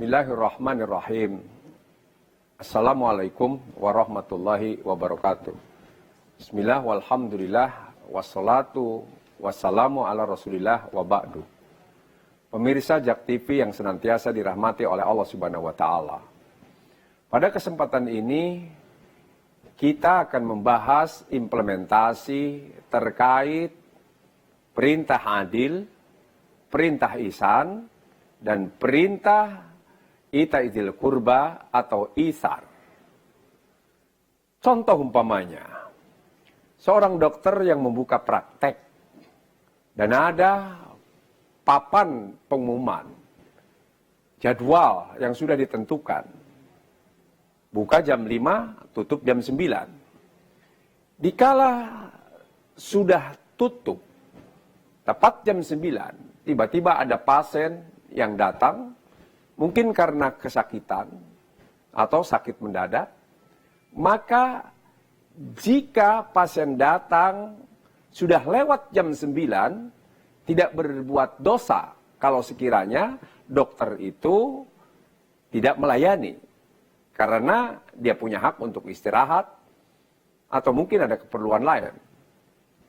Bismillahirrahmanirrahim. Assalamualaikum warahmatullahi wabarakatuh. Bismillah walhamdulillah wassalatu wassalamu ala rasulillah wa ba'du. Pemirsa JAK TV yang senantiasa dirahmati oleh Allah Subhanahu wa Ta'ala. Pada kesempatan ini kita akan membahas implementasi terkait perintah adil, perintah ihsan, dan perintah Ita'idil kurba atau isar. Contoh umpamanya, seorang dokter yang membuka praktek dan ada papan pengumuman, jadwal yang sudah ditentukan. Buka jam 5, tutup jam 9. Dikala sudah tutup, tepat jam 9, tiba-tiba ada pasien yang datang, mungkin karena kesakitan atau sakit mendadak, maka jika pasien datang sudah lewat jam 9, tidak berbuat dosa kalau sekiranya dokter itu tidak melayani. Karena dia punya hak untuk istirahat atau mungkin ada keperluan lain.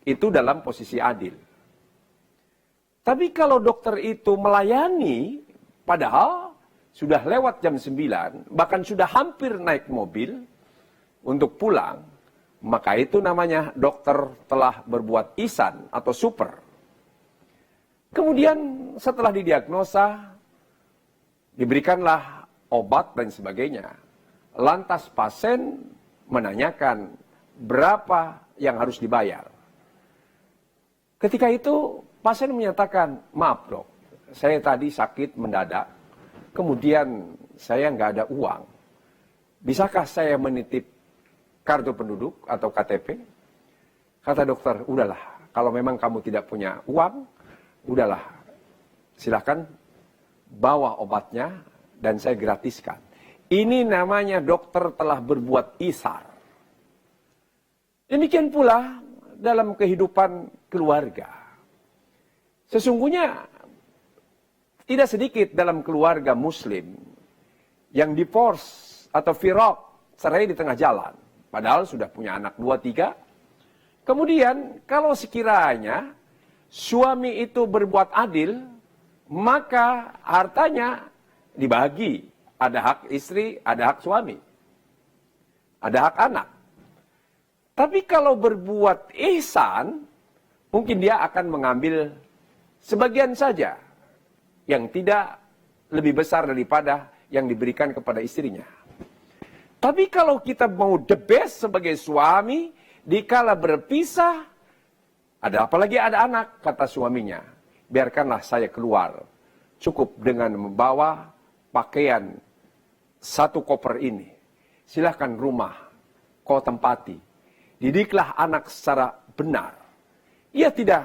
Itu dalam posisi adil. Tapi kalau dokter itu melayani, padahal sudah lewat jam 9, bahkan sudah hampir naik mobil untuk pulang, maka itu namanya dokter telah berbuat ihsan atau super. Kemudian setelah didiagnosa, diberikanlah obat dan sebagainya. Lantas pasien menanyakan berapa yang harus dibayar. Ketika itu pasien menyatakan, maaf dok, saya tadi sakit mendadak, kemudian saya nggak ada uang. Bisakah saya menitip kartu penduduk atau KTP? Kata dokter, udahlah, kalau memang kamu tidak punya uang, udahlah, silakan bawa obatnya dan saya gratiskan. Ini namanya dokter telah berbuat ihsan. Demikian pula dalam kehidupan keluarga. Sesungguhnya tidak sedikit dalam keluarga muslim yang divorce atau firaq, cerai di tengah jalan. Padahal sudah punya anak 2, 3. Kemudian kalau sekiranya suami itu berbuat adil, maka hartanya dibagi. Ada hak istri, ada hak suami. Ada hak anak. Tapi kalau berbuat ihsan, mungkin dia akan mengambil sebagian saja yang tidak lebih besar daripada yang diberikan kepada istrinya. Tapi kalau kita mau the best sebagai suami, dikala berpisah, apalagi ada anak, kata suaminya, biarkanlah saya keluar. Cukup dengan membawa pakaian 1 koper ini. Silahkan rumah, kau tempati. Didiklah anak secara benar. Ia tidak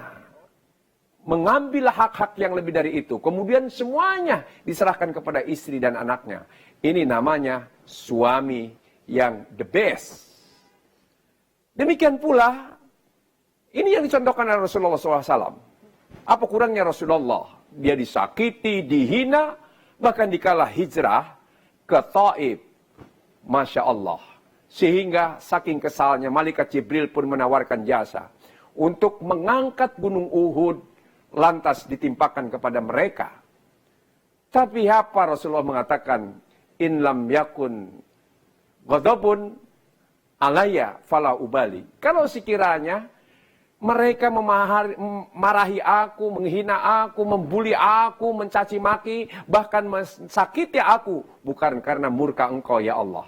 mengambil hak-hak yang lebih dari itu. Kemudian semuanya diserahkan kepada istri dan anaknya. Ini namanya suami yang the best. Demikian pula, ini yang dicontohkan oleh Rasulullah SAW. Apa kurangnya Rasulullah? Dia disakiti, dihina, bahkan dikala hijrah ke Taif. Masya Allah. Sehingga saking kesalnya, malaikat Jibril pun menawarkan jasa untuk mengangkat gunung Uhud, lantas ditimpakan kepada mereka. Tapi apa Rasulullah mengatakan, in lam yakun ghadabun alayya fala ubali. Kalau sekiranya mereka memarahi aku, menghina aku, membuli aku, mencaci maki, bahkan mensakiti aku, bukan karena murka engkau ya Allah.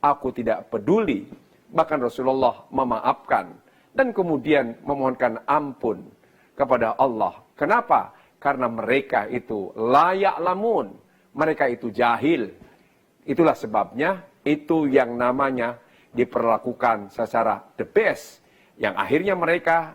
Aku tidak peduli. Bahkan Rasulullah memaafkan dan kemudian memohonkan ampun kepada Allah. Kenapa? Karena mereka itu layak lamun. Mereka itu jahil. Itulah sebabnya itu yang namanya diperlakukan secara the best. Yang akhirnya mereka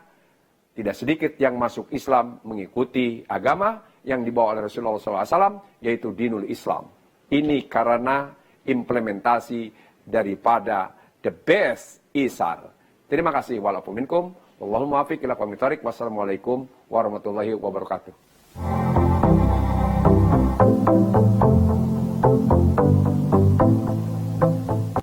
tidak sedikit yang masuk Islam mengikuti agama yang dibawa oleh Rasulullah SAW, yaitu dinul Islam. Ini karena implementasi daripada the best isar. Terima kasih. Walaupun minkum. Wallahul muwaffiq ila aqwamit thoriq. Wassalamualaikum warahmatullahi wabarakatuh.